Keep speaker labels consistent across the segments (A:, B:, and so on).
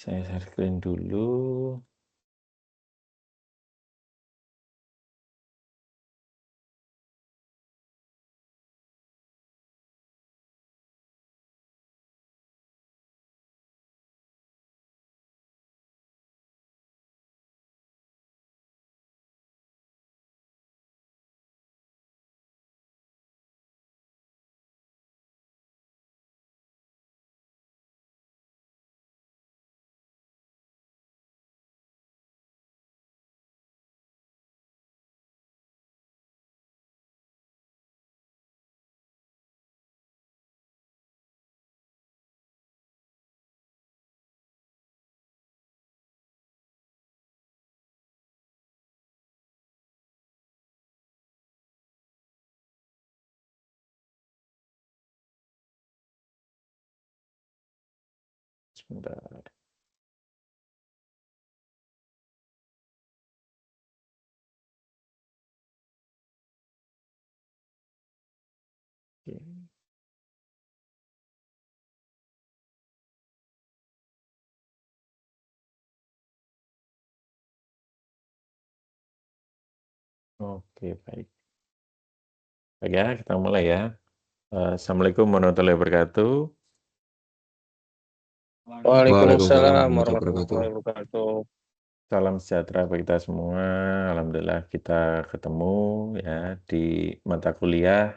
A: Saya share screen dulu. Sebentar. Oke. Oke, baik. Baik ya, kita mulai ya. Assalamualaikum warahmatullahi wabarakatuh.
B: Waalaikumsalam
C: Waalaikumsalam
B: warahmatullahi
C: warahmatullahi
B: wabarakatuh.
A: Salam sejahtera bagi kita semua. Alhamdulillah kita ketemu ya di mata kuliah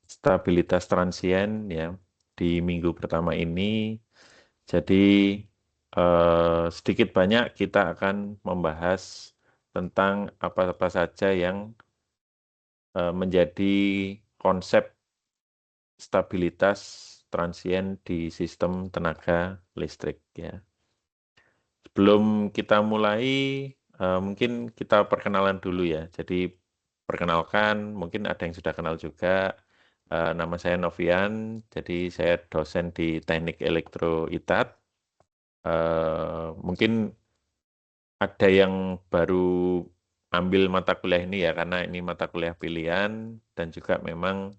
A: stabilitas transien ya di minggu pertama ini. Jadi sedikit banyak kita akan membahas tentang apa-apa saja yang menjadi konsep stabilitas transien di sistem tenaga listrik ya. Sebelum kita mulai, mungkin kita perkenalan dulu ya. Jadi perkenalkan, mungkin ada yang sudah kenal juga. Nama saya Novian, jadi saya dosen di Teknik Elektro ITAT. Mungkin ada yang baru ambil mata kuliah ini ya, karena ini mata kuliah pilihan dan juga memang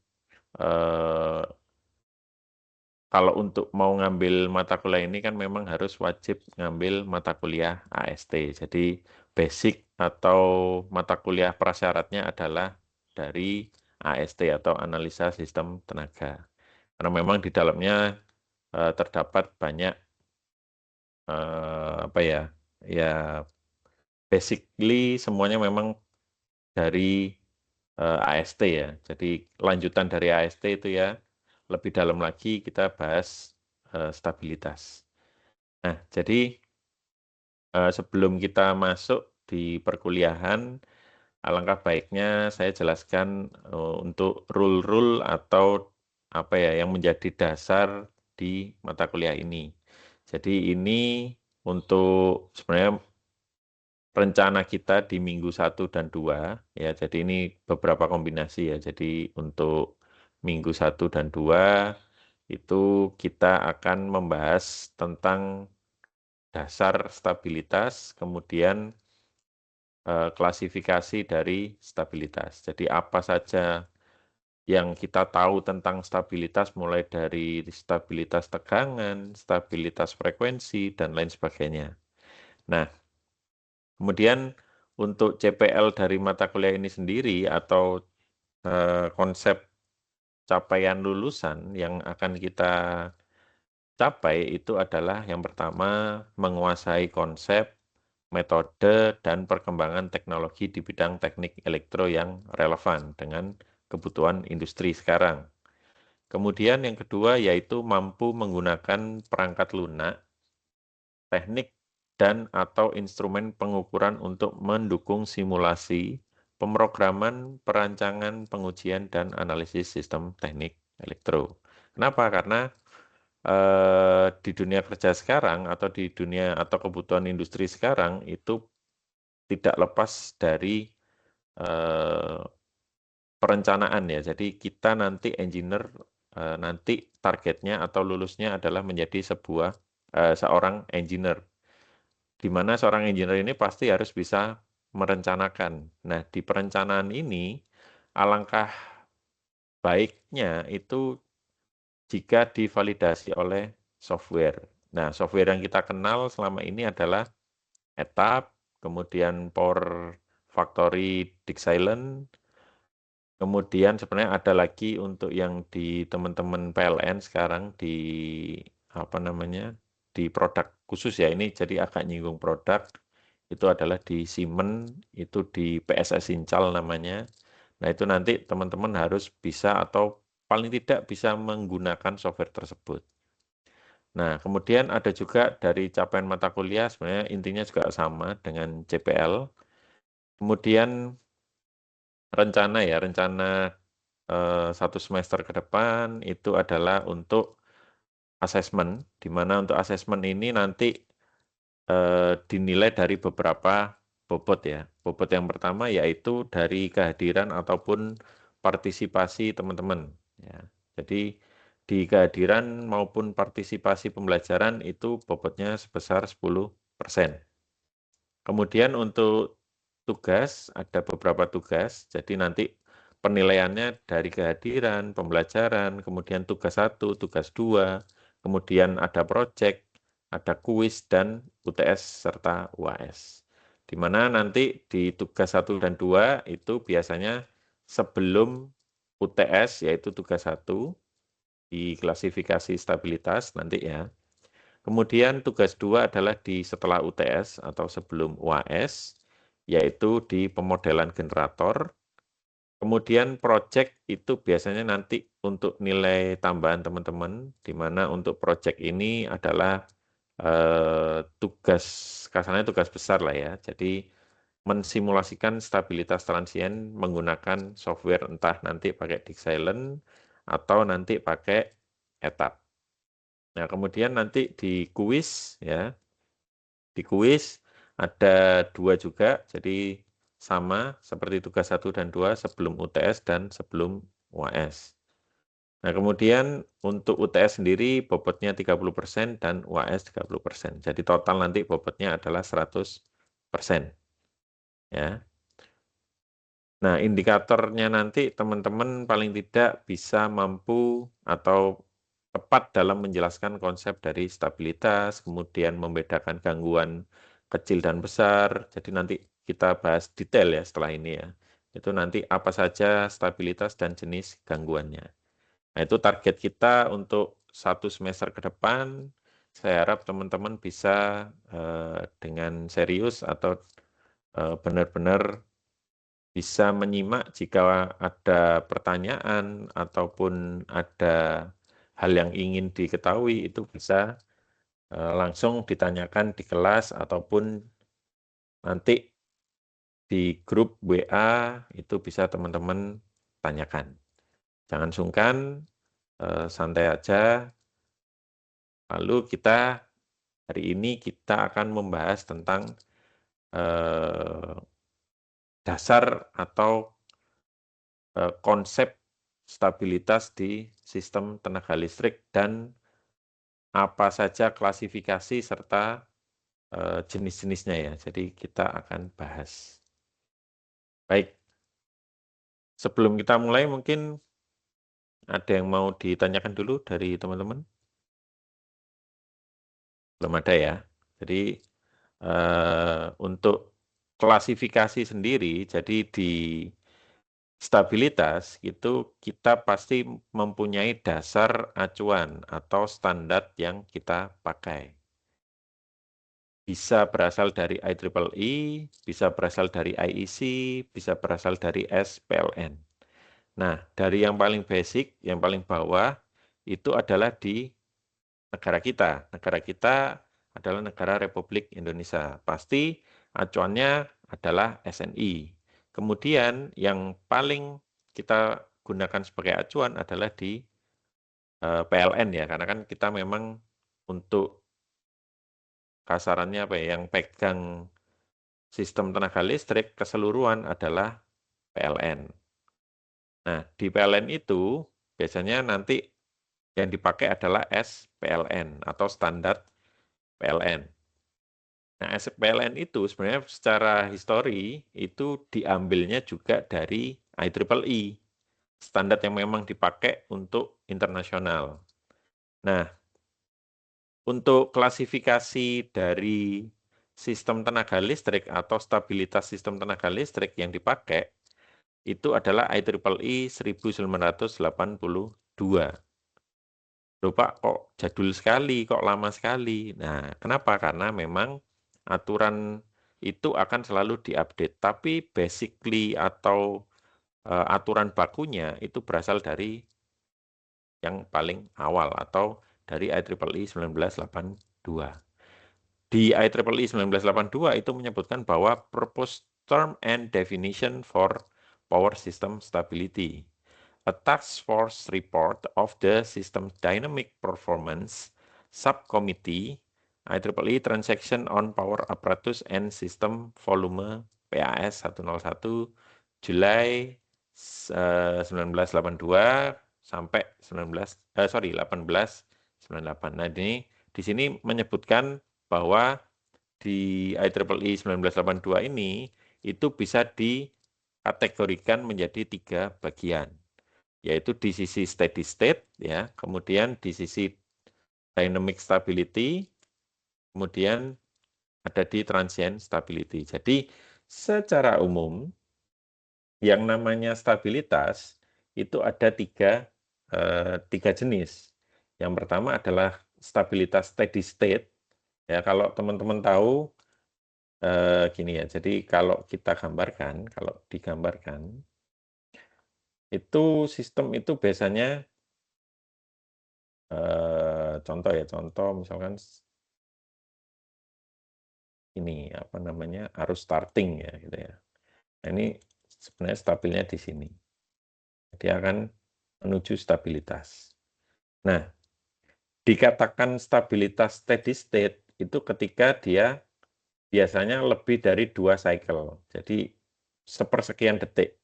A: kalau untuk mau ngambil mata kuliah ini kan memang harus wajib ngambil mata kuliah AST. Jadi basic atau mata kuliah prasyaratnya adalah dari AST atau analisa sistem tenaga. Karena memang di dalamnya terdapat banyak apa ya, ya basically semuanya memang dari AST ya. Jadi lanjutan dari AST itu ya, lebih dalam lagi kita bahas stabilitas. Nah, jadi sebelum kita masuk di perkuliahan, alangkah baiknya saya jelaskan untuk rule-rule atau apa ya yang menjadi dasar di mata kuliah ini. Jadi ini untuk sebenarnya rencana kita di minggu 1 dan 2, ya, jadi ini beberapa kombinasi ya. Jadi untuk minggu 1 dan 2 itu kita akan membahas tentang dasar stabilitas, kemudian klasifikasi dari stabilitas. Jadi apa saja yang kita tahu tentang stabilitas mulai dari stabilitas tegangan, stabilitas frekuensi, dan lain sebagainya. Nah, kemudian untuk CPL dari mata kuliah ini sendiri atau konsep capaian lulusan yang akan kita capai itu adalah yang pertama menguasai konsep, metode, dan perkembangan teknologi di bidang teknik elektro yang relevan dengan kebutuhan industri sekarang. Kemudian yang kedua yaitu mampu menggunakan perangkat lunak, teknik dan atau instrumen pengukuran untuk mendukung simulasi, pemrograman, perancangan, pengujian, dan analisis sistem teknik elektro. Kenapa? Karena di dunia kerja sekarang atau di dunia atau kebutuhan industri sekarang itu tidak lepas dari perencanaan ya. Jadi kita nanti engineer nanti targetnya atau lulusnya adalah menjadi seorang engineer. Di mana seorang engineer ini pasti harus bisa merencanakan. Nah, di perencanaan ini alangkah baiknya itu jika divalidasi oleh software. Nah, software yang kita kenal selama ini adalah ETAP, kemudian Power Factory Silent, kemudian sebenarnya ada lagi untuk yang di teman-teman PLN sekarang di apa namanya di produk khusus ya, ini jadi agak nyinggung produk, itu adalah di Siemens, itu di PSS Incal namanya. Nah itu nanti teman-teman harus bisa atau paling tidak bisa menggunakan software tersebut. Nah kemudian ada juga dari capaian mata kuliah, sebenarnya intinya juga sama dengan CPL. Kemudian rencana satu semester ke depan itu adalah untuk asesmen, di mana untuk asesmen ini nanti dinilai dari beberapa bobot ya. Bobot yang pertama yaitu dari kehadiran ataupun partisipasi teman-teman. Ya. Jadi di kehadiran maupun partisipasi pembelajaran itu bobotnya sebesar 10%. Kemudian untuk tugas, ada beberapa tugas, jadi nanti penilaiannya dari kehadiran, pembelajaran, kemudian tugas 1, tugas 2, kemudian ada proyek, ada kuis, dan UTS serta UAS. Di mana nanti di tugas 1 dan 2 itu biasanya sebelum UTS, yaitu tugas 1, di klasifikasi stabilitas nanti ya. Kemudian tugas 2 adalah di setelah UTS atau sebelum UAS, yaitu di pemodelan generator. Kemudian proyek itu biasanya nanti untuk nilai tambahan teman-teman, di mana untuk proyek ini adalah tugas, kasarnya tugas besar lah ya. Jadi mensimulasikan stabilitas transien menggunakan software entah nanti pakai Silent atau nanti pakai ETAP. Nah, kemudian nanti di kuis ya, di kuis ada 2 juga, jadi sama seperti tugas 1 dan 2 sebelum UTS dan sebelum UAS. Nah, kemudian untuk UTS sendiri bobotnya 30% dan UAS 30%. Jadi total nanti bobotnya adalah 100%. Ya. Nah, indikatornya nanti teman-teman paling tidak bisa mampu atau tepat dalam menjelaskan konsep dari stabilitas, kemudian membedakan gangguan kecil dan besar. Jadi nanti kita bahas detail ya setelah ini ya. Itu nanti apa saja stabilitas dan jenis gangguannya. Nah, itu target kita untuk 1 semester ke depan. Saya harap teman-teman bisa dengan serius atau benar-benar bisa menyimak jika ada pertanyaan ataupun ada hal yang ingin diketahui itu bisa langsung ditanyakan di kelas ataupun nanti di grup WA itu bisa teman-teman tanyakan. Jangan sungkan, santai aja. Lalu kita hari ini kita akan membahas tentang dasar atau konsep stabilitas di sistem tenaga listrik dan apa saja klasifikasi serta jenis-jenisnya ya. Jadi kita akan bahas. Baik, sebelum kita mulai mungkin ada yang mau ditanyakan dulu dari teman-teman? Belum ada ya. Jadi untuk klasifikasi sendiri, jadi di stabilitas itu kita pasti mempunyai dasar acuan atau standar yang kita pakai. Bisa berasal dari IEEE, bisa berasal dari IEC, bisa berasal dari SPLN. Nah, dari yang paling basic, yang paling bawah, itu adalah di negara kita. Negara kita adalah negara Republik Indonesia. Pasti acuannya adalah SNI. Kemudian yang paling kita gunakan sebagai acuan adalah di PLN ya, karena kan kita memang untuk kasarannya apa ya, yang pegang sistem tenaga listrik keseluruhan adalah PLN. Nah, di PLN itu biasanya nanti yang dipakai adalah SPLN atau standar PLN. Nah, SPLN itu sebenarnya secara histori itu diambilnya juga dari IEEE, standar yang memang dipakai untuk internasional. Nah, Untuk klasifikasi dari sistem tenaga listrik atau stabilitas sistem tenaga listrik yang dipakai itu adalah IEEE 1982. Loh Pak, kok jadul sekali, kok lama sekali. Nah, kenapa? Karena memang aturan itu akan selalu diupdate. Tapi basically atau aturan bakunya itu berasal dari yang paling awal atau dari IEEE 1982. Di IEEE 1982 itu menyebutkan bahwa Proposed Term and Definition for Power System Stability. A task force report of the System Dynamic Performance Subcommittee IEEE Transaction on Power Apparatus and System Volume PAS 101 Juli 1982 sampai 1898. Nah, di sini menyebutkan bahwa di IEEE 1982 ini itu bisa dikategorikan menjadi 3 bagian, yaitu di sisi steady state, ya, kemudian di sisi dynamic stability, kemudian ada di transient stability. Jadi secara umum yang namanya stabilitas itu ada tiga jenis. Yang pertama adalah stabilitas steady state. Ya, kalau teman-teman tahu gini ya. Jadi kalau kita gambarkan, kalau digambarkan itu sistem itu biasanya contoh ya, contoh misalkan ini apa namanya arus starting ya gitu ya. Nah, ini sebenarnya stabilnya di sini. Dia akan menuju stabilitas. Nah, dikatakan stabilitas steady state itu ketika dia biasanya lebih dari 2 cycle. Jadi sepersekian detik.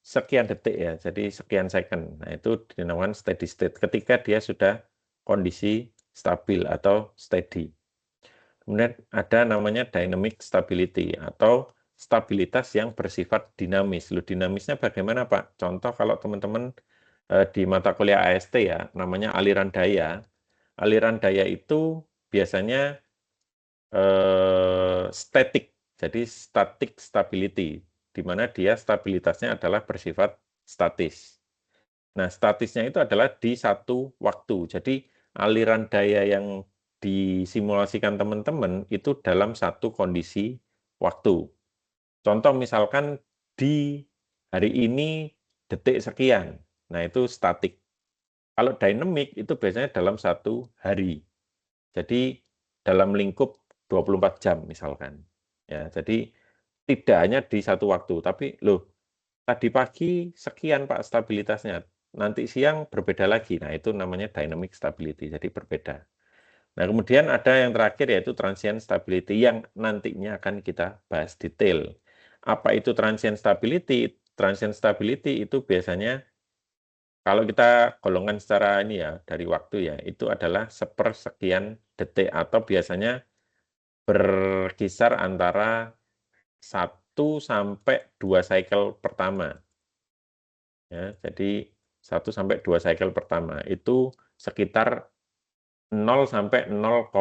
A: Sekian detik ya. Jadi sekian second. Nah, itu dinamakan steady state ketika dia sudah kondisi stabil atau steady. Kemudian ada namanya dynamic stability atau stabilitas yang bersifat dinamis. Loh, dinamisnya bagaimana, Pak? Contoh kalau teman-teman di mata kuliah AST ya, namanya aliran daya. Aliran daya itu biasanya static, jadi static stability, di mana dia stabilitasnya adalah bersifat statis. Nah, statisnya itu adalah di satu waktu. Jadi aliran daya yang disimulasikan teman-teman itu dalam satu kondisi waktu. Contoh misalkan di hari ini detik sekian. Nah, itu statik. Kalau dynamic itu biasanya dalam satu hari. Jadi dalam lingkup 24 jam misalkan. Ya, jadi tidak hanya di satu waktu, tapi loh, tadi pagi sekian Pak stabilitasnya, nanti siang berbeda lagi. Nah, itu namanya dynamic stability, jadi berbeda. Nah, kemudian ada yang terakhir yaitu transient stability yang nantinya akan kita bahas detail. Apa itu transient stability? Transient stability itu biasanya kalau kita golongkan secara ini ya, dari waktu ya, itu adalah sepersekian detik atau biasanya berkisar antara 1 sampai 2 cycle pertama. Ya, jadi 1 sampai 2 cycle pertama itu sekitar 0 sampai 0,2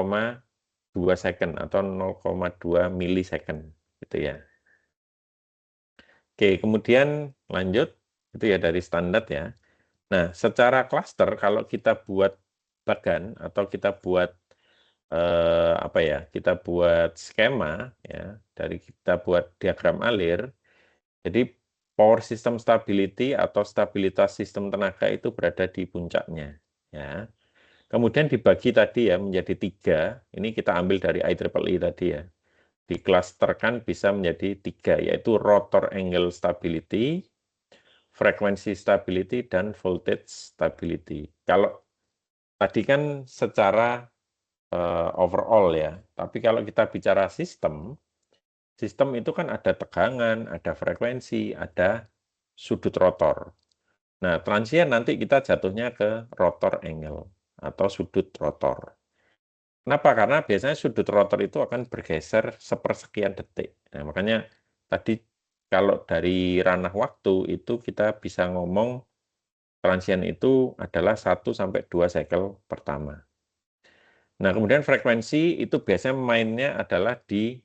A: second atau 0,2 milisecond gitu ya. Oke, kemudian lanjut itu ya dari standar ya. Nah, secara cluster kalau kita buat bagan atau kita buat apa ya? Kita buat skema ya, dari kita buat diagram alir. Jadi power system stability atau stabilitas sistem tenaga itu berada di puncaknya ya. Kemudian dibagi tadi ya menjadi 3. Ini kita ambil dari IEEE tadi ya. Diklasterkan bisa menjadi 3 yaitu rotor angle stability, frequency stability dan voltage stability. Kalau tadi kan secara overall ya. Tapi kalau kita bicara sistem, sistem itu kan ada tegangan, ada frekuensi, ada sudut rotor. Nah, transient nanti kita jatuhnya ke rotor angle atau sudut rotor. Kenapa? Karena biasanya sudut rotor itu akan bergeser sepersekian detik. Nah, makanya tadi kalau dari ranah waktu itu kita bisa ngomong transient itu adalah 1 sampai 2 cycle pertama. Nah, kemudian frekuensi itu biasanya mainnya adalah di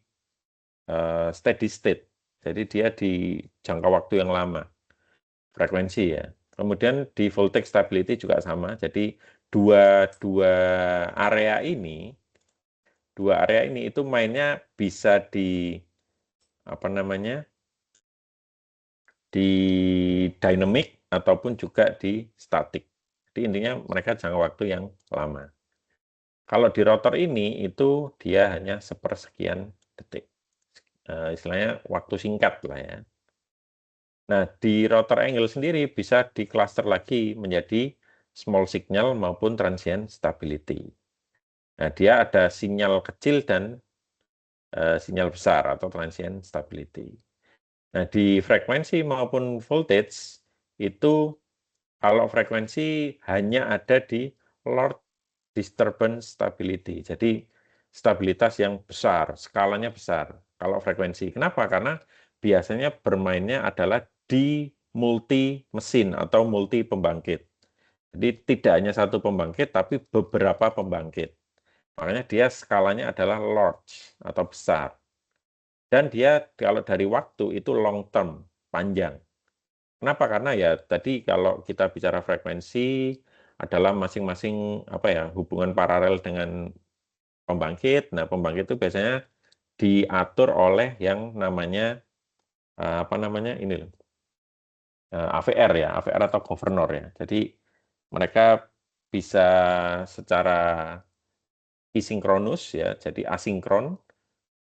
A: steady state. Jadi dia di jangka waktu yang lama. Frekuensi ya. Kemudian di voltage stability juga sama. Jadi dua area ini itu mainnya bisa di apa namanya? Di dynamic ataupun juga di static. Jadi intinya mereka jangka waktu yang lama. Kalau di rotor ini itu dia hanya sepersekian detik. Istilahnya waktu singkat lah ya. Nah, di rotor angle sendiri bisa di cluster lagi menjadi small signal maupun transient stability. Nah, dia ada sinyal kecil dan sinyal besar atau transient stability. Nah, di frekuensi maupun voltage itu kalau frekuensi hanya ada di Lord disturbance stability. Jadi stabilitas yang besar, skalanya besar. Kalau frekuensi. Kenapa? Karena biasanya bermainnya adalah di multi mesin atau multi pembangkit. Jadi tidak hanya satu pembangkit, tapi beberapa pembangkit. Makanya dia skalanya adalah large atau besar. Dan dia kalau dari waktu itu long term, panjang. Kenapa? Karena ya tadi kalau kita bicara frekuensi adalah masing-masing apa ya hubungan paralel dengan pembangkit. Nah, pembangkit itu biasanya diatur oleh yang namanya apa namanya ini loh, AVR ya, AVR atau governor ya. Jadi mereka bisa secara asinkronus ya, jadi asinkron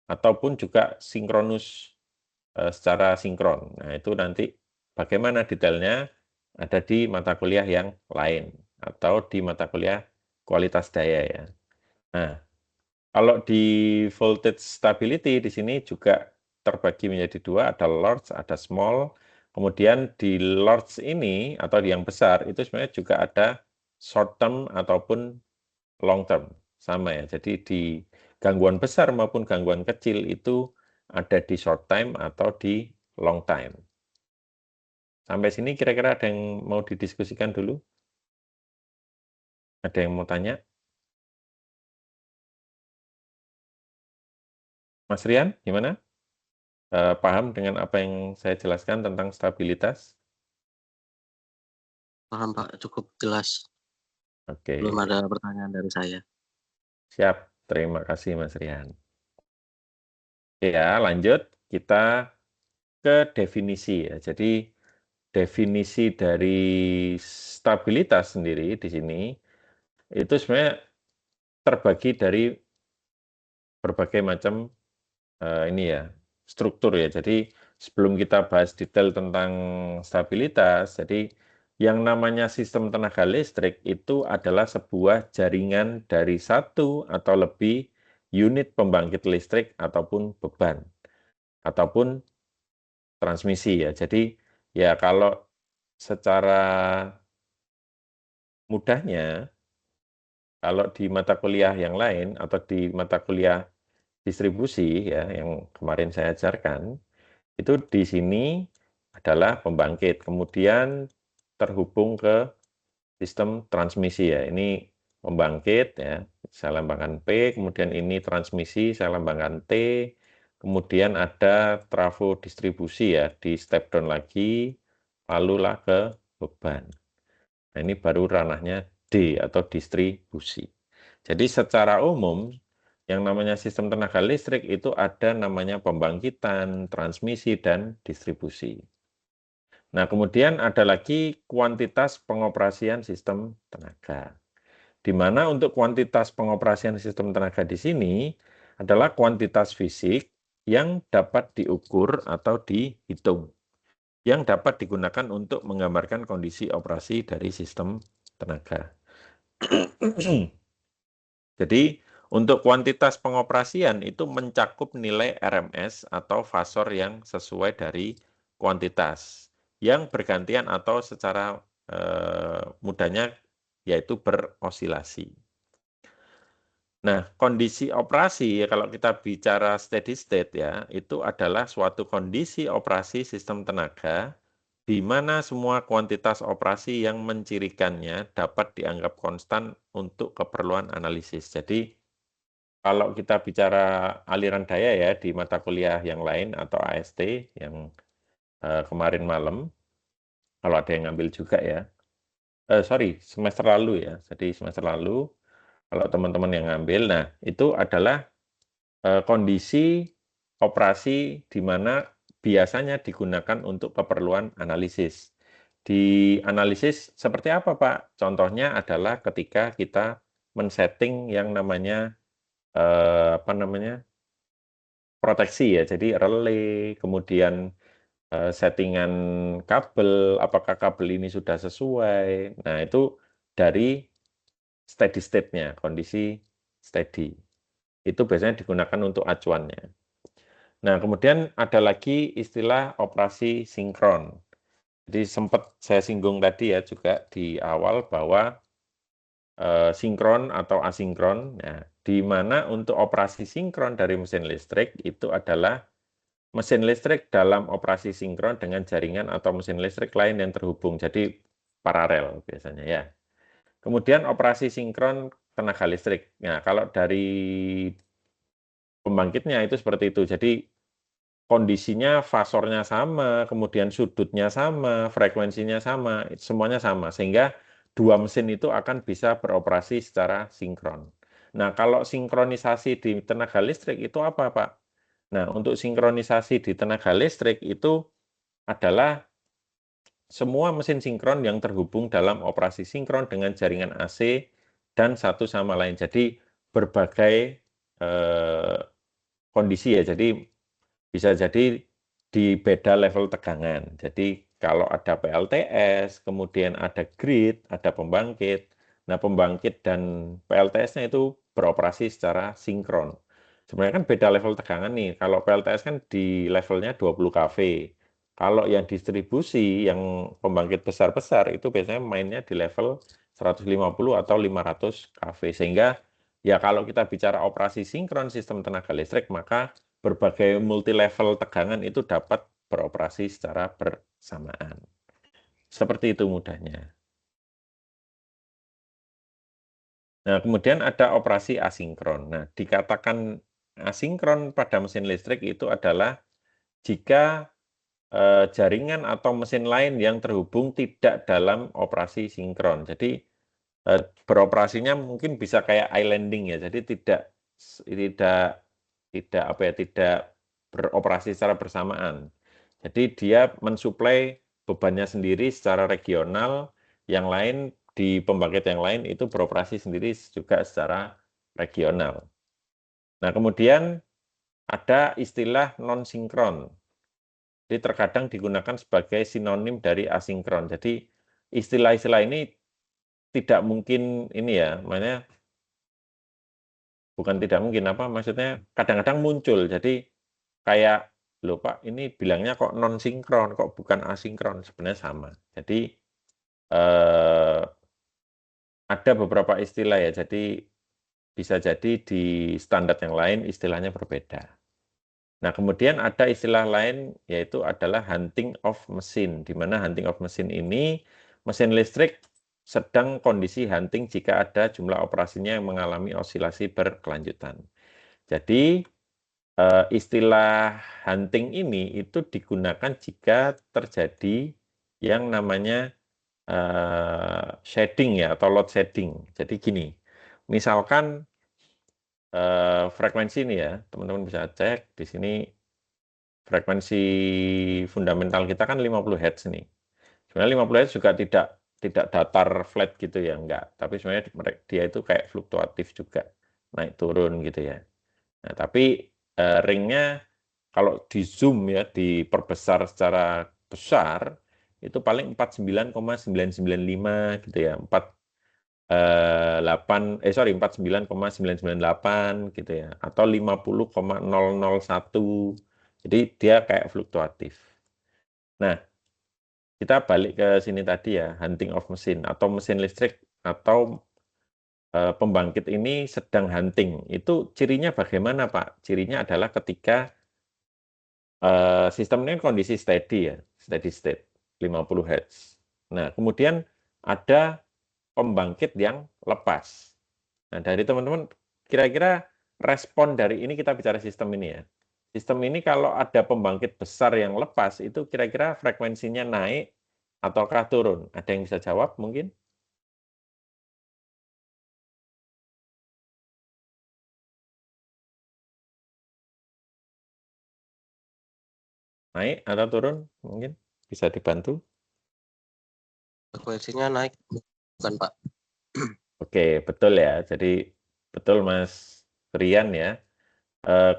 A: ataupun juga sinkronus secara sinkron. Nah, itu nanti bagaimana detailnya ada di mata kuliah yang lain atau di mata kuliah kualitas daya ya. Nah, kalau di voltage stability di sini juga terbagi menjadi dua, ada large, ada small. Kemudian di large ini atau yang besar itu sebenarnya juga ada short term ataupun long term. Sama ya. Jadi di gangguan besar maupun gangguan kecil itu ada di short time atau di long time. Sampai sini kira-kira ada yang mau didiskusikan dulu? Ada yang mau tanya? Mas Rian, gimana? Paham dengan apa yang saya jelaskan tentang stabilitas?
C: Paham Pak, cukup jelas.
A: Oke,
C: Belum ada pertanyaan dari saya.
A: siap. Terima kasih Mas Rian. Ya, lanjut. Kita ke definisi ya. Jadi definisi dari stabilitas sendiri di sini itu sebenarnya terbagi dari berbagai macam ini ya struktur ya. Jadi sebelum kita bahas detail tentang stabilitas, jadi yang namanya sistem tenaga listrik itu adalah sebuah jaringan dari satu atau lebih unit pembangkit listrik ataupun beban ataupun transmisi ya. Jadi ya kalau secara mudahnya kalau di mata kuliah yang lain atau di mata kuliah distribusi ya yang kemarin saya ajarkan itu di sini adalah pembangkit, kemudian terhubung ke sistem transmisi ya. Ini pembangkit ya, saya lambangkan P, kemudian ini transmisi, saya lambangkan T, kemudian ada trafo distribusi ya, di step down lagi, lalulah ke beban. Nah, ini baru ranahnya D atau distribusi. Jadi secara umum yang namanya sistem tenaga listrik itu ada namanya pembangkitan, transmisi, dan distribusi. Nah, kemudian ada lagi kuantitas pengoperasian sistem tenaga. Di mana untuk kuantitas pengoperasian sistem tenaga di sini adalah kuantitas fisik yang dapat diukur atau dihitung, yang dapat digunakan untuk menggambarkan kondisi operasi dari sistem tenaga. Jadi, untuk kuantitas pengoperasian itu mencakup nilai RMS atau fasor yang sesuai dari kuantitas yang bergantian atau secara mudahnya yaitu berosilasi. Nah, kondisi operasi ya kalau kita bicara steady state ya, itu adalah suatu kondisi operasi sistem tenaga di mana semua kuantitas operasi yang mencirikannya dapat dianggap konstan untuk keperluan analisis. Jadi kalau kita bicara aliran daya ya di mata kuliah yang lain atau AST yang kemarin malam, kalau ada yang ngambil juga ya, sorry semester lalu ya, jadi semester lalu kalau teman-teman yang ngambil, nah itu adalah kondisi operasi di mana biasanya digunakan untuk keperluan analisis. Di analisis seperti apa Pak? Contohnya adalah ketika kita men-setting yang namanya apa namanya proteksi ya, jadi relay, kemudian settingan kabel, apakah kabel ini sudah sesuai. Nah itu dari steady state-nya, kondisi steady. Itu biasanya digunakan untuk acuannya. Nah, kemudian ada lagi istilah operasi sinkron. Jadi sempat saya singgung tadi ya juga di awal bahwa sinkron atau asinkron, ya, di mana untuk operasi sinkron dari mesin listrik itu adalah mesin listrik dalam operasi sinkron dengan jaringan atau mesin listrik lain yang terhubung, jadi paralel biasanya ya. Kemudian operasi sinkron tenaga listrik. Nah, kalau dari pembangkitnya itu seperti itu. Jadi kondisinya fasornya sama, kemudian sudutnya sama, frekuensinya sama, semuanya sama. Sehingga dua mesin itu akan bisa beroperasi secara sinkron. Nah, kalau sinkronisasi di tenaga listrik itu apa, Pak? Nah, untuk sinkronisasi di tenaga listrik itu adalah semua mesin sinkron yang terhubung dalam operasi sinkron dengan jaringan AC dan satu sama lain. Jadi berbagai kondisi ya. Jadi bisa jadi di beda level tegangan. Jadi kalau ada PLTS, kemudian ada grid, ada pembangkit. Nah, pembangkit dan PLTS-nya itu beroperasi secara sinkron. Sebenarnya kan beda level tegangan nih. Kalau PLTS kan di levelnya 20 kV. Kalau yang distribusi, yang pembangkit besar-besar, itu biasanya mainnya di level 150 atau 500 kV. Sehingga ya kalau kita bicara operasi sinkron sistem tenaga listrik, maka berbagai multi level tegangan itu dapat beroperasi secara bersamaan. Seperti itu mudahnya. Nah, kemudian ada operasi asinkron. Nah, dikatakan asinkron pada mesin listrik itu adalah jika jaringan atau mesin lain yang terhubung tidak dalam operasi sinkron. Jadi beroperasinya mungkin bisa kayak islanding ya. Jadi tidak apa ya, tidak beroperasi secara bersamaan. Jadi dia mensuplai bebannya sendiri secara regional, yang lain di pembangkit yang lain itu beroperasi sendiri juga secara regional. Nah, kemudian ada istilah non-sinkron. Jadi terkadang digunakan sebagai sinonim dari asinkron. Jadi istilah-istilah ini tidak mungkin ini ya, makanya bukan tidak mungkin apa maksudnya kadang-kadang muncul. Jadi kayak loh Pak, ini bilangnya kok non sinkron, kok bukan asinkron, sebenarnya sama. Jadi ada beberapa istilah ya. Jadi bisa jadi di standar yang lain istilahnya berbeda. Nah, kemudian ada istilah lain yaitu adalah hunting of machine, di mana hunting of machine ini mesin listrik sedang kondisi hunting jika ada jumlah operasinya yang mengalami osilasi berkelanjutan. Jadi istilah hunting ini itu digunakan jika terjadi yang namanya shading ya atau load shedding. Jadi gini, misalkan frekuensi ini ya, teman-teman bisa cek di sini frekuensi fundamental kita kan 50 Hz nih. Sebenarnya 50 Hz juga tidak datar flat gitu ya, enggak. Tapi sebenarnya dia itu kayak fluktuatif juga, naik turun gitu ya. Nah, tapi ringnya kalau di zoom ya, diperbesar secara besar, itu paling 49,995 gitu ya, 49,998 gitu ya, atau 50,001. Jadi dia kayak fluktuatif. Nah, kita balik ke sini tadi ya, hunting of machine atau mesin listrik atau pembangkit ini sedang hunting. Itu cirinya bagaimana, Pak? Cirinya adalah ketika sistem ini kondisi steady ya, steady state, 50 Hz. Nah, kemudian ada pembangkit yang lepas. Nah, dari teman-teman, kira-kira respon dari ini, kita bicara sistem ini ya. Sistem ini kalau ada pembangkit besar yang lepas, itu kira-kira frekuensinya naik ataukah turun? Ada yang bisa jawab mungkin? Naik atau turun? Mungkin bisa dibantu.
C: Frekuensinya naik, bukan Pak?
A: Oke, betul ya. Jadi betul Mas Rian ya.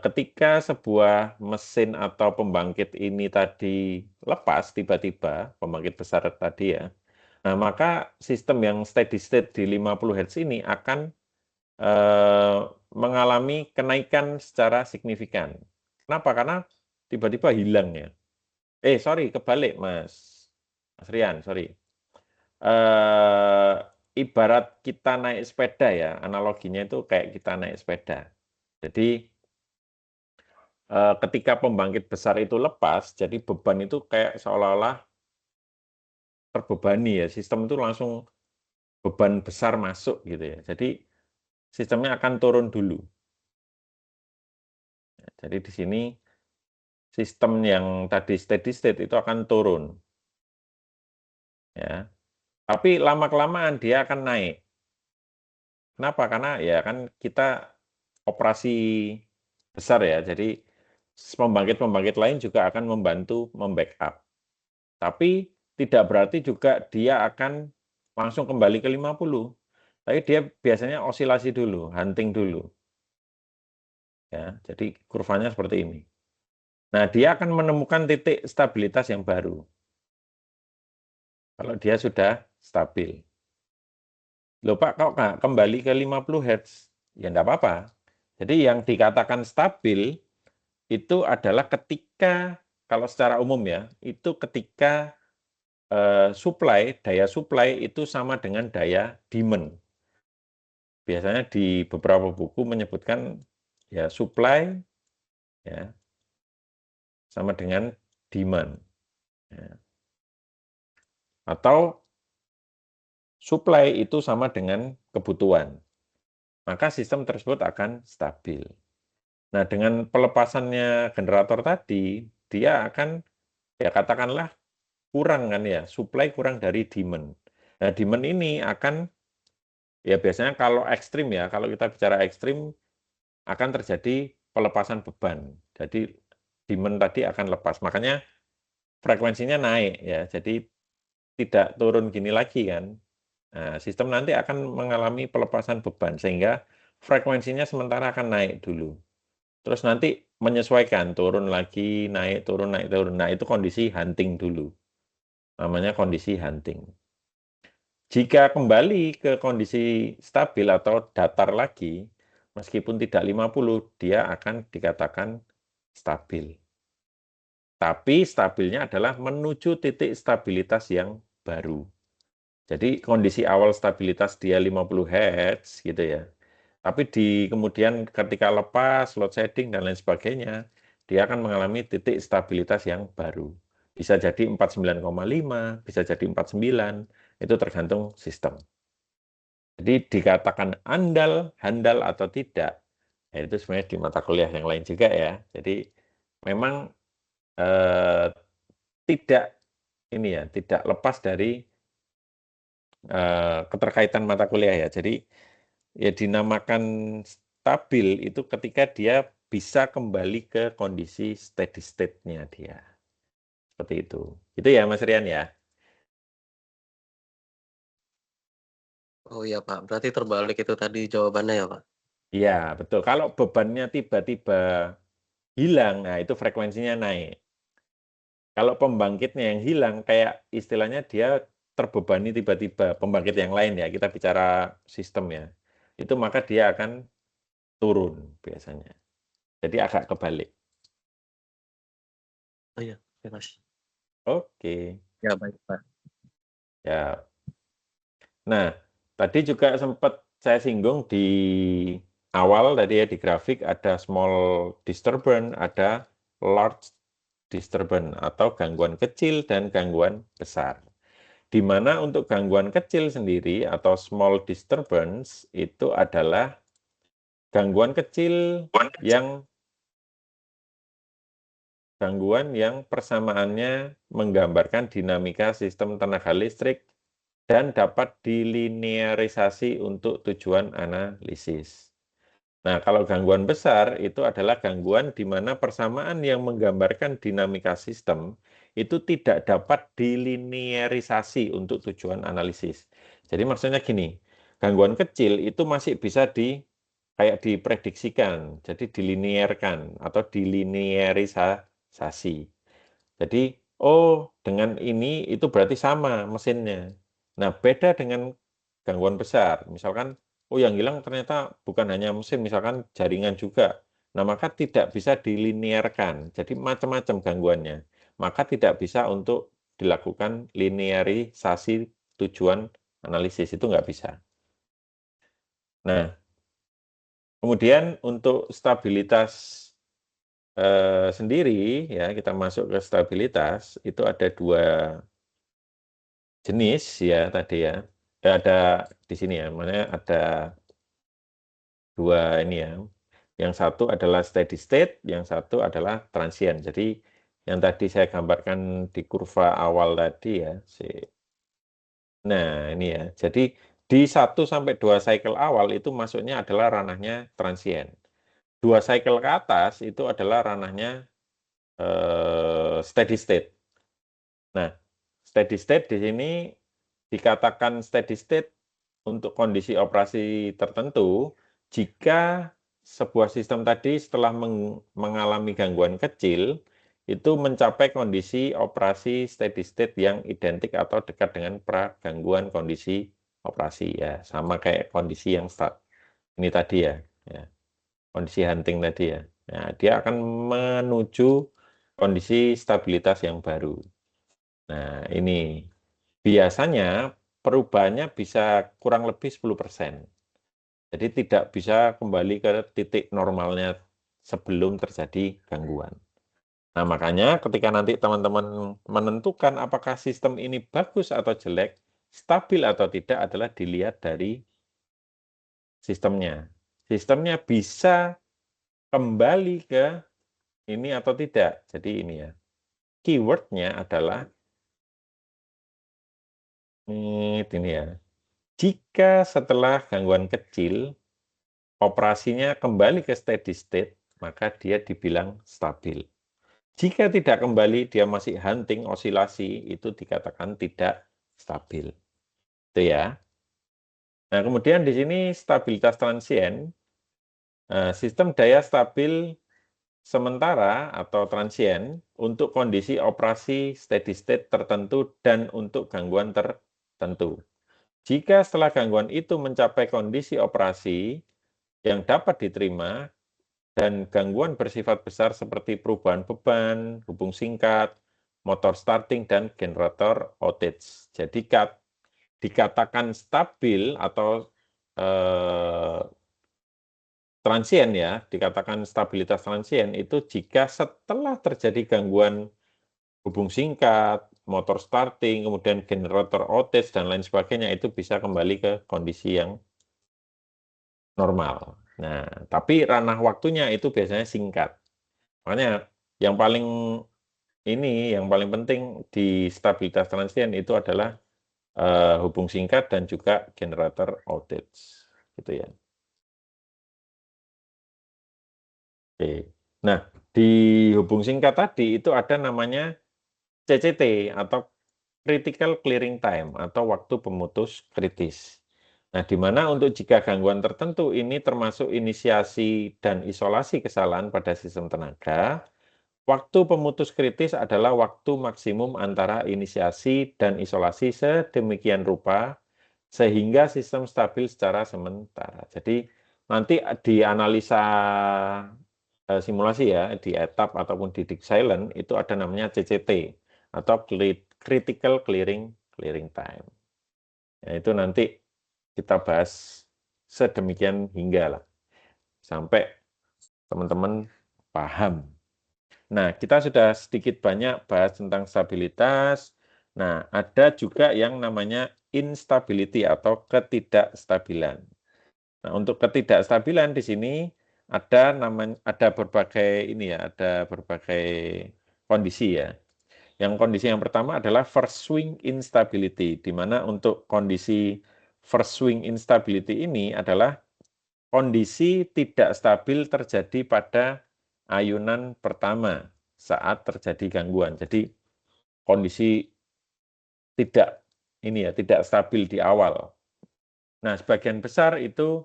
A: Ketika sebuah mesin atau pembangkit ini tadi lepas tiba-tiba, pembangkit besar tadi ya, nah maka sistem yang steady state di 50 Hz ini akan mengalami kenaikan secara signifikan. Kenapa? Karena tiba-tiba hilang ya. Sorry, kebalik Mas Rian, sorry. Ibarat kita naik sepeda ya, analoginya itu kayak kita naik sepeda. Jadi ketika pembangkit besar itu lepas, jadi beban itu kayak seolah-olah terbebani ya, sistem itu langsung beban besar masuk gitu ya. Jadi sistemnya akan turun dulu. Jadi di sini sistem yang tadi steady state itu akan turun. Ya. Tapi lama-kelamaan dia akan naik. Kenapa? Karena ya kan kita operasi besar ya, jadi pembangkit-pembangkit lain juga akan membantu membackup. Tapi tidak berarti juga dia akan langsung kembali ke 50. Tapi dia biasanya osilasi dulu, hunting dulu. Ya, jadi kurvanya seperti ini. Nah, dia akan menemukan titik stabilitas yang baru. Kalau dia sudah stabil. Loh Pak, kok nggak kembali ke 50 Hz? Ya enggak apa-apa. Jadi yang dikatakan stabil itu adalah ketika, kalau secara umum ya, itu ketika daya supply itu sama dengan daya demand. Biasanya di beberapa buku menyebutkan ya supply ya sama dengan demand. Ya. Atau supply itu sama dengan kebutuhan. Maka sistem tersebut akan stabil. Nah, dengan pelepasannya generator tadi, dia akan ya katakanlah kurang kan ya, supply kurang dari demand. Nah, demand ini akan ya biasanya kalau ekstrim ya, kalau kita bicara ekstrim akan terjadi pelepasan beban. Jadi demand tadi akan lepas. Makanya frekuensinya naik ya. Jadi tidak turun gini lagi kan. Nah, sistem nanti akan mengalami pelepasan beban sehingga frekuensinya sementara akan naik dulu. Terus nanti menyesuaikan, turun lagi, naik, turun, naik, turun. Nah, itu kondisi hunting dulu. Namanya kondisi hunting. Jika kembali ke kondisi stabil atau datar lagi, meskipun tidak 50, dia akan dikatakan stabil. Tapi stabilnya adalah menuju titik stabilitas yang baru. Jadi kondisi awal stabilitas dia 50 Hz gitu ya. Tapi kemudian ketika lepas, load shedding dan lain sebagainya, dia akan mengalami titik stabilitas yang baru. Bisa jadi 49,5, bisa jadi 49, itu tergantung sistem. Jadi dikatakan handal atau tidak, ya itu sebenarnya di mata kuliah yang lain juga ya. Jadi memang tidak tidak lepas dari keterkaitan mata kuliah ya. Jadi ya dinamakan stabil itu ketika dia bisa kembali ke kondisi steady state-nya dia. Seperti itu. Itu ya Mas Rian ya.
C: Oh iya Pak, berarti terbalik itu tadi jawabannya ya Pak?
A: Iya, betul. Kalau bebannya tiba-tiba hilang, nah itu frekuensinya naik. Kalau pembangkitnya yang hilang, kayak istilahnya dia terbebani tiba-tiba, pembangkit yang lain ya, kita bicara sistem ya, itu maka dia akan turun biasanya. Jadi agak kebalik.
C: Oh iya, ya Mas.
A: Oke.
C: Ya baik Pak.
A: Ya. Nah, tadi juga sempat saya singgung di awal tadi ya di grafik ada small disturbance, ada large disturbance atau gangguan kecil dan gangguan besar. Di mana untuk gangguan kecil sendiri atau small disturbance itu adalah gangguan kecil yang persamaannya menggambarkan dinamika sistem tenaga listrik dan dapat dilinearisasi untuk tujuan analisis. Nah, kalau gangguan besar itu adalah gangguan di mana persamaan yang menggambarkan dinamika sistem itu tidak dapat dilinearisasi untuk tujuan analisis. Jadi maksudnya gini, gangguan kecil itu masih bisa kayak diprediksikan, jadi dilinearkan atau dilinearisasi. Jadi, oh dengan ini itu berarti sama mesinnya. Nah, beda dengan gangguan besar. Misalkan, oh yang hilang ternyata bukan hanya mesin, misalkan jaringan juga. Nah, maka tidak bisa dilinearkan. Jadi macam-macam gangguannya. Maka tidak bisa untuk dilakukan linearisasi tujuan analisis. Itu nggak bisa. Nah, kemudian untuk stabilitas sendiri, ya kita masuk ke stabilitas, itu ada 2 jenis ya tadi ya. Ada di sini ya, mana ada 2 ini ya. Yang satu adalah steady state, yang satu adalah transient. Jadi yang tadi saya gambarkan di kurva awal tadi ya. Nah ini ya, jadi di 1 sampai 2 cycle awal itu masuknya adalah ranahnya transient. 2 cycle ke atas itu adalah ranahnya steady state. Nah, steady state di sini dikatakan steady state untuk kondisi operasi tertentu jika sebuah sistem tadi setelah mengalami gangguan kecil itu mencapai kondisi operasi steady state yang identik atau dekat dengan gangguan kondisi operasi ya, sama kayak kondisi yang start ini tadi ya, kondisi hunting tadi ya. Nah, dia akan menuju kondisi stabilitas yang baru. Nah, ini biasanya perubahannya bisa kurang lebih 10%. Jadi tidak bisa kembali ke titik normalnya sebelum terjadi gangguan. Nah, makanya ketika nanti teman-teman menentukan apakah sistem ini bagus atau jelek, stabil atau tidak adalah dilihat dari sistemnya. Sistemnya bisa kembali ke ini atau tidak. Jadi ini ya. Keywordnya adalah ini ya. Jika setelah gangguan kecil, operasinya kembali ke steady state, maka dia dibilang stabil. Jika tidak kembali, dia masih hunting, osilasi, itu dikatakan tidak stabil. Itu ya. Nah, kemudian di sini stabilitas transient, sistem daya stabil sementara atau transient untuk kondisi operasi steady state tertentu dan untuk gangguan tertentu. Jika setelah gangguan itu mencapai kondisi operasi yang dapat diterima dan gangguan bersifat besar seperti perubahan beban, hubung singkat, motor starting, dan generator outage. Jadi dikatakan stabil atau transient ya, dikatakan stabilitas transient itu jika setelah terjadi gangguan hubung singkat, motor starting, kemudian generator outage, dan lain sebagainya, itu bisa kembali ke kondisi yang normal. Nah, tapi ranah waktunya itu biasanya singkat. Makanya yang paling penting di stabilitas transient itu adalah hubung singkat dan juga generator outage. Gitu ya. Oke. Nah, di hubung singkat tadi itu ada namanya CCT atau Critical Clearing Time atau waktu pemutus kritis. Nah, di mana untuk jika gangguan tertentu ini termasuk inisiasi dan isolasi kesalahan pada sistem tenaga, waktu pemutus kritis adalah waktu maksimum antara inisiasi dan isolasi sedemikian rupa sehingga sistem stabil secara sementara. Jadi nanti di analisa simulasi ya, di etap ataupun di dig silent itu ada namanya CCT atau Critical Clearing Time. Ya, itu nanti kita bahas sedemikian hingga lah sampai teman-teman paham. Nah, kita sudah sedikit banyak bahas tentang stabilitas. Nah, ada juga yang namanya instability atau ketidakstabilan. Nah, untuk ketidakstabilan di sini ada berbagai ada berbagai kondisi ya. Yang kondisi yang pertama adalah first swing instability, di mana untuk kondisi first swing instability ini adalah kondisi tidak stabil terjadi pada ayunan pertama saat terjadi gangguan. Jadi kondisi tidak stabil di awal. Nah, sebagian besar itu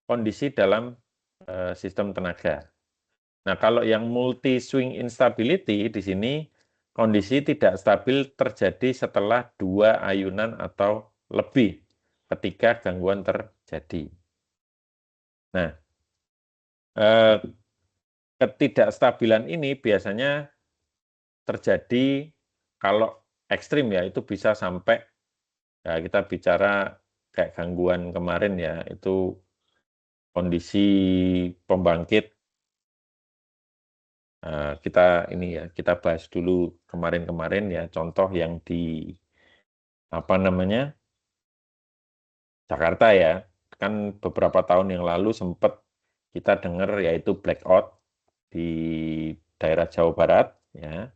A: kondisi dalam sistem tenaga. Nah, kalau yang multi swing instability di sini kondisi tidak stabil terjadi setelah 2 ayunan atau lebih ketika gangguan terjadi. Nah, ketidakstabilan ini biasanya terjadi kalau ekstrim ya, itu bisa sampai ya kita bicara kayak gangguan kemarin ya, itu kondisi pembangkit kita bahas dulu kemarin-kemarin ya, contoh yang di Jakarta ya, kan beberapa tahun yang lalu sempat kita dengar yaitu blackout di daerah Jawa Barat ya,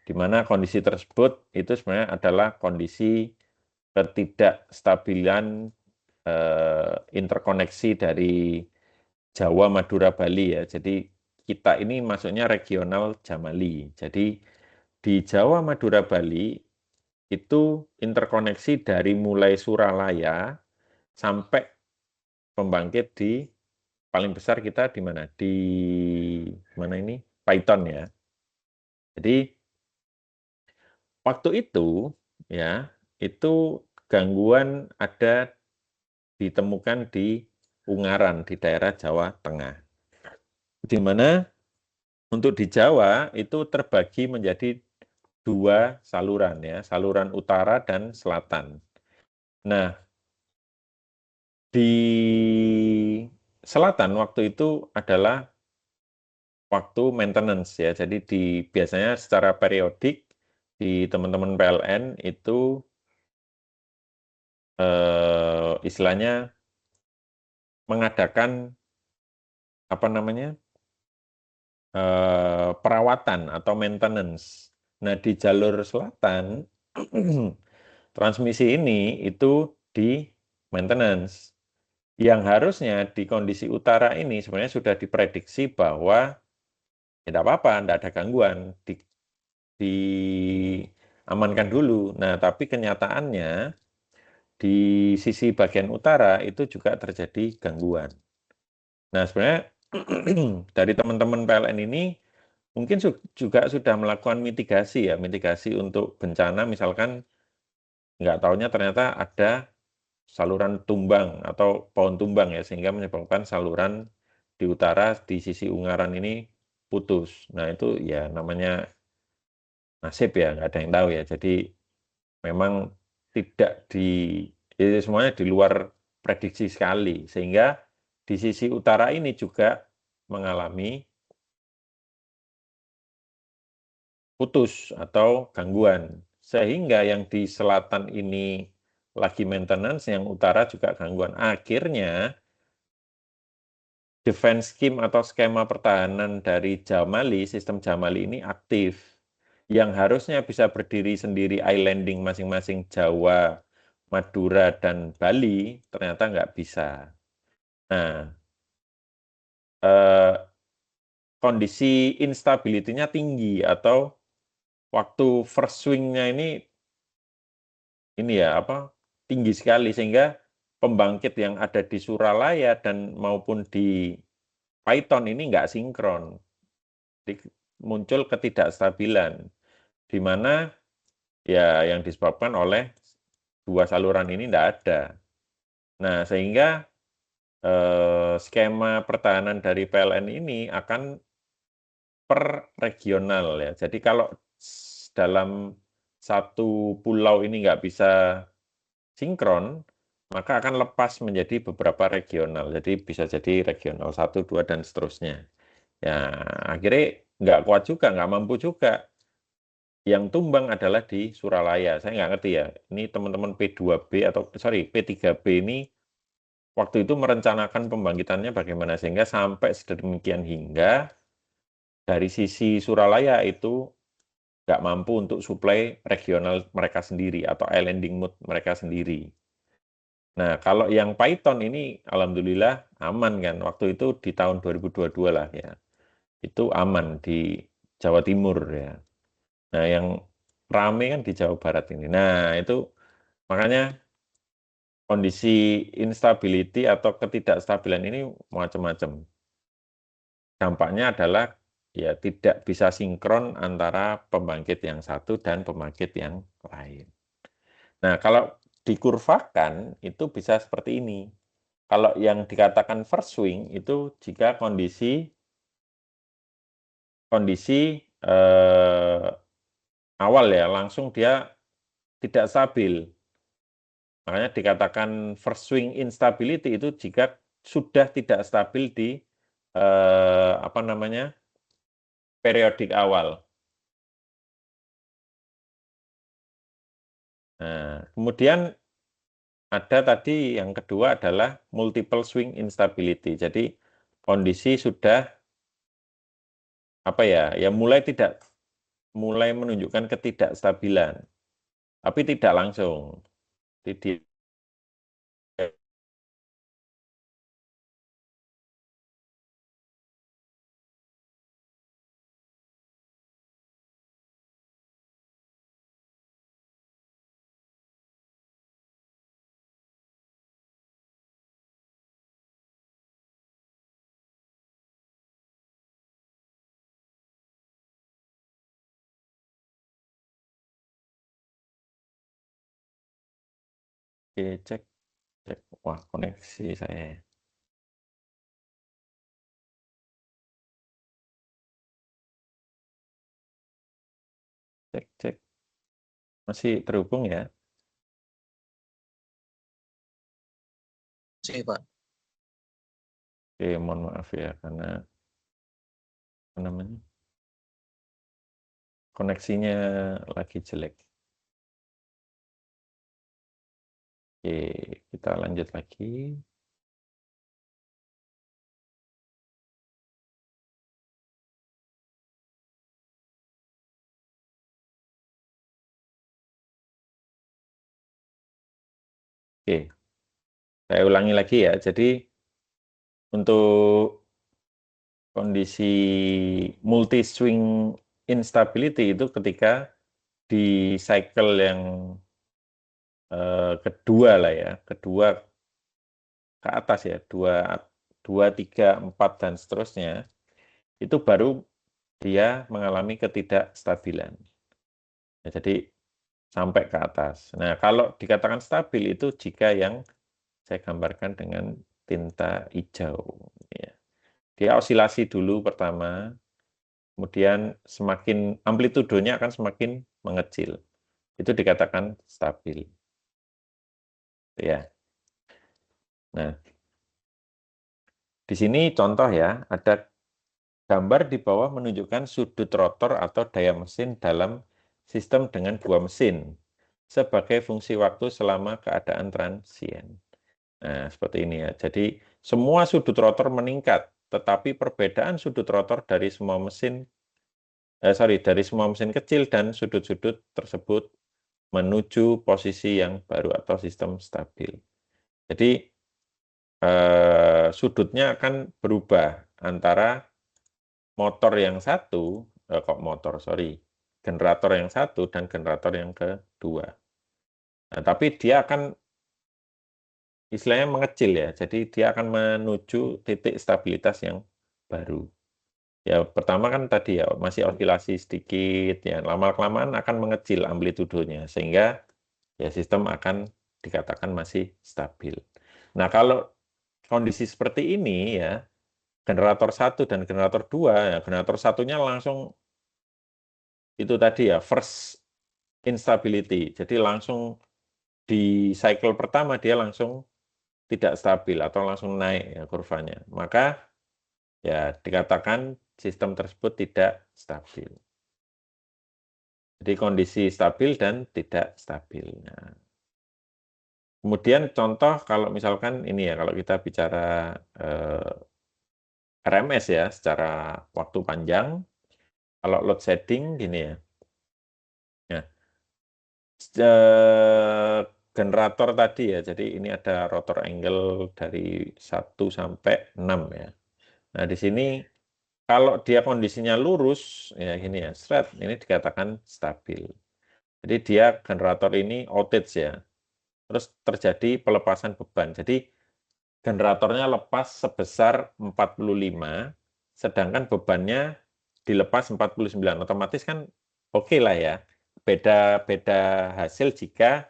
A: di mana kondisi tersebut itu sebenarnya adalah kondisi ketidakstabilan interkoneksi dari Jawa, Madura, Bali ya. Jadi kita ini masuknya regional Jamali. Jadi di Jawa, Madura, Bali itu interkoneksi dari mulai Suralaya sampai pembangkit di paling besar kita di mana? Di mana ini? Paiton ya. Jadi waktu itu ya, itu gangguan ada ditemukan di Ungaran di daerah Jawa Tengah. Di mana untuk di Jawa itu terbagi menjadi 2 saluran ya, saluran utara dan selatan. Nah, di selatan waktu itu adalah waktu maintenance ya. Jadi biasanya secara periodik di teman-teman PLN itu istilahnya mengadakan perawatan atau maintenance. Nah, di jalur selatan transmisi ini itu di maintenance. Yang harusnya di kondisi utara ini sebenarnya sudah diprediksi bahwa tidak apa-apa, tidak ada gangguan, diamankan dulu. Nah, tapi kenyataannya di sisi bagian utara itu juga terjadi gangguan. Nah, sebenarnya dari teman-teman PLN ini mungkin juga sudah melakukan mitigasi ya, mitigasi untuk bencana, misalkan nggak taunya ternyata ada saluran tumbang atau pohon tumbang ya, sehingga menyebabkan saluran di utara di sisi Ungaran ini putus. Nah, itu ya namanya nasib ya, nggak ada yang tahu ya. Jadi memang semuanya di luar prediksi sekali, sehingga di sisi utara ini juga mengalami putus atau gangguan. Sehingga yang di selatan ini lagi maintenance, yang utara juga gangguan. Akhirnya defense scheme atau skema pertahanan dari Jamali, sistem Jamali ini aktif. Yang harusnya bisa berdiri sendiri islanding masing-masing Jawa, Madura, dan Bali, ternyata nggak bisa. Nah, kondisi instability-nya tinggi atau waktu first swing-nya ini tinggi sekali, sehingga pembangkit yang ada di Suralaya dan maupun di Paiton ini nggak sinkron. Jadi muncul ketidakstabilan, di mana ya yang disebabkan oleh 2 saluran ini tidak ada. Nah, sehingga skema pertahanan dari PLN ini akan per regional ya. Jadi kalau dalam satu pulau ini nggak bisa sinkron, maka akan lepas menjadi beberapa regional. Jadi bisa jadi regional 1, 2, dan seterusnya. Ya, akhirnya nggak kuat juga, nggak mampu juga. Yang tumbang adalah di Suralaya. Saya nggak ngerti ya, ini teman-teman P3B ini waktu itu merencanakan pembangkitannya bagaimana sehingga sampai sedemikian hingga dari sisi Suralaya itu nggak mampu untuk suplai regional mereka sendiri atau islanding mode mereka sendiri. Nah, kalau yang Python ini alhamdulillah aman kan. Waktu itu di tahun 2022 lah ya. Itu aman di Jawa Timur ya. Nah, yang rame kan di Jawa Barat ini. Nah, itu makanya kondisi instability atau ketidakstabilan ini macam-macam. Dampaknya adalah ya tidak bisa sinkron antara pembangkit yang satu dan pembangkit yang lain. Nah, kalau dikurvakan itu bisa seperti ini. Kalau yang dikatakan first swing itu jika kondisi awal ya langsung dia tidak stabil. Makanya dikatakan first swing instability itu jika sudah tidak stabil di periodik awal. Nah, kemudian ada tadi yang kedua adalah multiple swing instability. Jadi kondisi sudah mulai menunjukkan ketidakstabilan, tapi tidak langsung. Oke, cek. Wah, koneksi saya. Cek. Masih terhubung ya?
C: Sih, Pak.
A: Oke, mohon maaf ya, karena koneksinya lagi jelek. Oke, kita lanjut lagi. Oke, saya ulangi lagi ya. Jadi untuk kondisi multi swing instability itu ketika di cycle yang kedua lah ya, kedua ke atas ya, 2, 3, 4 dan seterusnya, itu baru dia mengalami ketidakstabilan. Ya, jadi sampai ke atas. Nah, kalau dikatakan stabil itu jika yang saya gambarkan dengan tinta hijau. Ya. Dia osilasi dulu pertama, kemudian semakin amplitudonya akan semakin mengecil. Itu dikatakan stabil. Ya. Nah, di sini contoh ya, ada gambar di bawah menunjukkan sudut rotor atau daya mesin dalam sistem dengan 2 mesin sebagai fungsi waktu selama keadaan transien. Nah, seperti ini ya. Jadi, semua sudut rotor meningkat, tetapi perbedaan sudut rotor dari semua mesin kecil dan sudut-sudut tersebut menuju posisi yang baru atau sistem stabil. Jadi, sudutnya akan berubah antara generator yang satu dan generator yang kedua. Nah, tapi dia akan istilahnya mengecil ya, jadi dia akan menuju titik stabilitas yang baru. Ya, pertama kan tadi ya, masih osilasi sedikit, ya lama-kelamaan akan mengecil amplitudonya, sehingga ya sistem akan dikatakan masih stabil. Nah, kalau kondisi seperti ini ya, generator 1 dan generator 2, ya generator satunya langsung itu tadi ya, first instability. Jadi langsung di cycle pertama dia langsung tidak stabil atau langsung naik ya kurvanya. Maka ya dikatakan sistem tersebut tidak stabil. Jadi kondisi stabil dan tidak stabil. Nah, Kemudian contoh kalau misalkan ini ya, kalau kita bicara RMS ya, secara waktu panjang, kalau load setting gini ya. Nah, generator tadi ya, jadi ini ada rotor angle dari 1 sampai 6 ya. Nah, di sini kalau dia kondisinya lurus, ya gini ya, ini dikatakan stabil. Jadi dia generator ini outage ya. Terus terjadi pelepasan beban. Jadi generatornya lepas sebesar 45, sedangkan bebannya dilepas 49. Otomatis kan oke lah ya. Beda hasil jika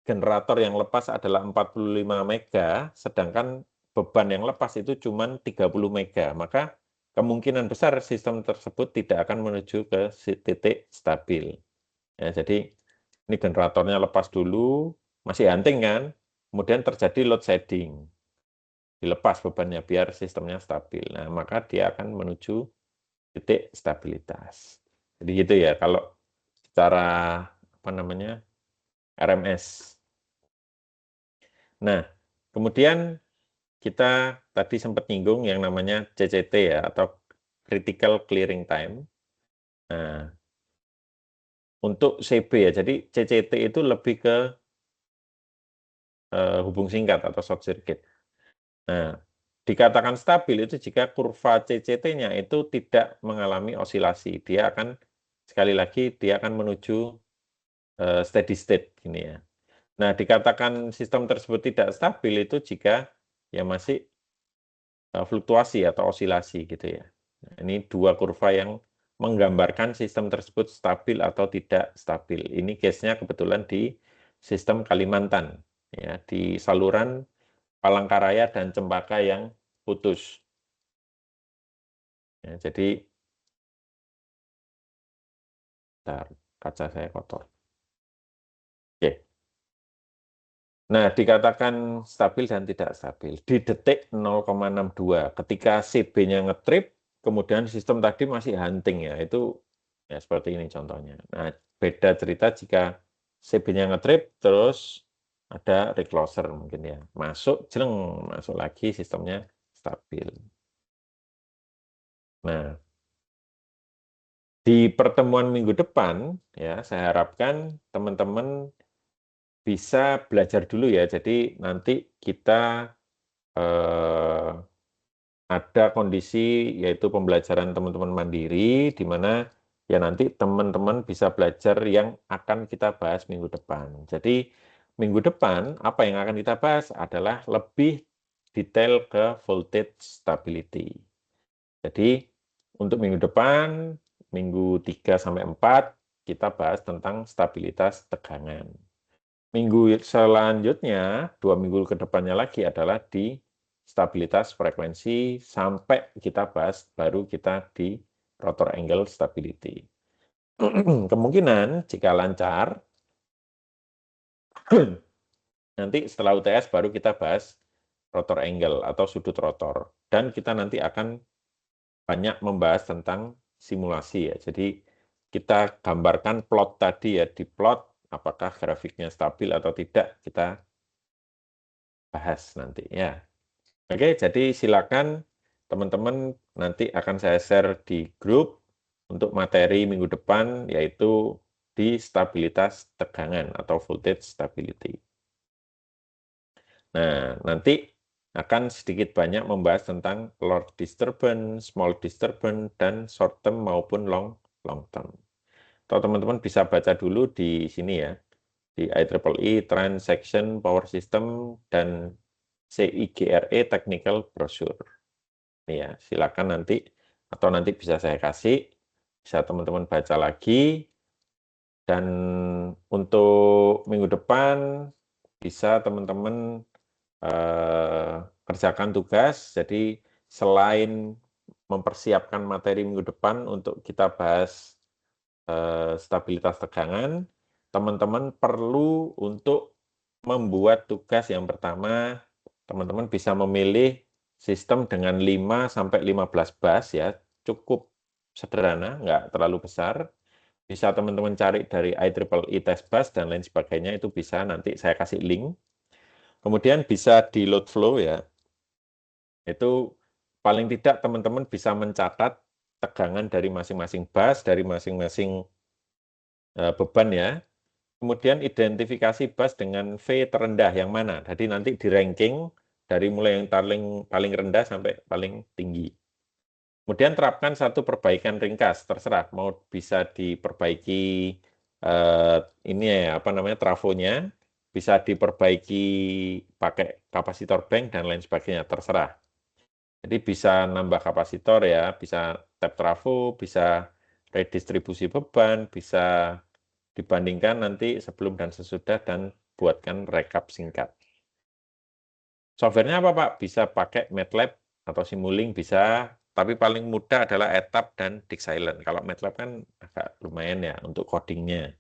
A: generator yang lepas adalah 45 mega, sedangkan beban yang lepas itu cuma 30 mega. Maka kemungkinan besar sistem tersebut tidak akan menuju ke titik stabil. Ya, jadi ini generatornya lepas dulu, masih hunting kan, kemudian terjadi load shedding. Dilepas bebannya biar sistemnya stabil. Nah, maka dia akan menuju titik stabilitas. Jadi gitu ya, kalau secara apa namanya RMS. Nah, kemudian kita tadi sempat nyinggung yang namanya CCT ya, atau Critical Clearing Time. Nah, untuk CB ya, jadi CCT itu lebih ke hubung singkat atau short circuit. Nah, dikatakan stabil itu jika kurva CCT-nya itu tidak mengalami osilasi. Dia akan, sekali lagi, dia akan menuju steady state gini ya. Nah, dikatakan sistem tersebut tidak stabil itu jika ya masih fluktuasi atau osilasi gitu ya. Nah, ini dua kurva yang menggambarkan sistem tersebut stabil atau tidak stabil. Ini case-nya kebetulan di sistem Kalimantan, ya, di saluran Palangkaraya dan Cempaka yang putus. Ya, jadi, bentar, kaca saya kotor. Oke. Nah, dikatakan stabil dan tidak stabil. Di detik 0,62, ketika CB-nya ngetrip, kemudian sistem tadi masih hunting ya, itu ya seperti ini contohnya. Nah, beda cerita jika CB-nya ngetrip, terus ada recloser mungkin ya. Masuk, jeleng, masuk lagi sistemnya stabil. Nah, di pertemuan minggu depan, ya saya harapkan teman-teman bisa belajar dulu ya. Jadi nanti kita ada kondisi yaitu pembelajaran teman-teman mandiri, di mana ya nanti teman-teman bisa belajar yang akan kita bahas minggu depan. Jadi minggu depan apa yang akan kita bahas adalah lebih detail ke voltage stability. Jadi untuk minggu depan, minggu 3 sampai 4 kita bahas tentang stabilitas tegangan. Minggu selanjutnya, 2 minggu ke depannya lagi adalah di stabilitas frekuensi sampai kita bahas baru kita di rotor angle stability. Kemungkinan jika lancar, nanti setelah UTS baru kita bahas rotor angle atau sudut rotor. Dan kita nanti akan banyak membahas tentang simulasi ya. Jadi kita gambarkan plot tadi ya, di plot apakah grafiknya stabil atau tidak, kita bahas nanti ya. Oke, jadi silakan teman-teman, nanti akan saya share di grup untuk materi minggu depan, yaitu di stabilitas tegangan atau voltage stability. Nah, nanti akan sedikit banyak membahas tentang load disturbance, small disturbance, dan short term maupun long term. Atau teman-teman bisa baca dulu di sini ya, di IEEE Transaction Power System dan CIGRE Technical Brochure. Ini ya, silakan nanti, atau nanti bisa saya kasih, bisa teman-teman baca lagi. Dan untuk minggu depan bisa teman-teman kerjakan tugas. Jadi selain mempersiapkan materi minggu depan untuk kita bahas stabilitas tegangan, teman-teman perlu untuk membuat tugas yang pertama, teman-teman bisa memilih sistem dengan 5 sampai 15 bus ya, cukup sederhana, nggak terlalu besar. Bisa teman-teman cari dari IEEE test bus dan lain sebagainya, itu bisa nanti saya kasih link. Kemudian bisa di load flow ya. Itu paling tidak teman-teman bisa mencatat tegangan dari masing-masing bus, dari masing-masing beban ya. Kemudian identifikasi bus dengan V terendah yang mana. Jadi nanti di ranking dari mulai yang paling rendah sampai paling tinggi. Kemudian terapkan satu perbaikan ringkas, terserah mau bisa diperbaiki ini ya apa namanya trafonya, bisa diperbaiki pakai kapasitor bank dan lain sebagainya, terserah. Jadi bisa nambah kapasitor ya, bisa tap trafo, bisa redistribusi beban, bisa dibandingkan nanti sebelum dan sesudah dan buatkan rekap singkat. Softwarenya apa Pak? Bisa pakai MATLAB atau Simulink bisa, tapi paling mudah adalah ETAP dan DeepSilent. Kalau MATLAB kan agak lumayan ya untuk codingnya.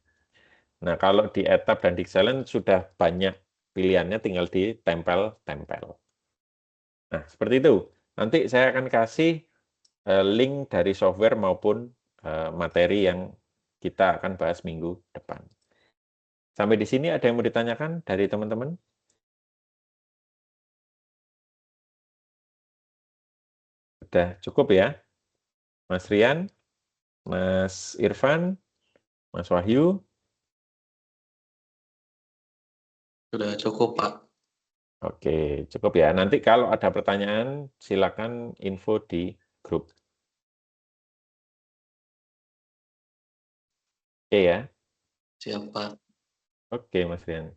A: Nah kalau di ETAP dan DeepSilent sudah banyak pilihannya, tinggal ditempel-tempel. Nah seperti itu. Nanti saya akan kasih link dari software maupun materi yang kita akan bahas minggu depan. Sampai di sini ada yang mau ditanyakan dari teman-teman? Sudah cukup ya? Mas Rian, Mas Irfan, Mas Wahyu?
C: Sudah cukup, Pak.
A: Oke, cukup ya. Nanti kalau ada pertanyaan, silakan info di grup. Oke ya?
C: Siap, Pak.
A: Oke, Mas Rian.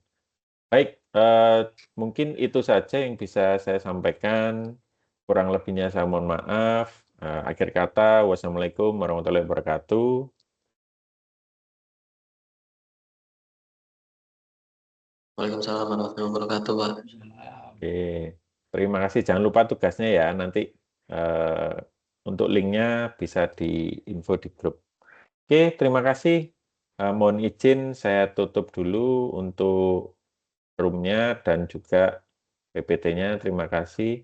A: Baik, mungkin itu saja yang bisa saya sampaikan. Kurang lebihnya saya mohon maaf. Akhir kata, wassalamualaikum warahmatullahi wabarakatuh.
C: Waalaikumsalam warahmatullahi wabarakatuh, Pak.
A: Oke, terima kasih. Jangan lupa tugasnya ya. Nanti untuk linknya bisa diinfo di grup. Oke, terima kasih. Mohon izin saya tutup dulu untuk roomnya dan juga PPT-nya. Terima kasih.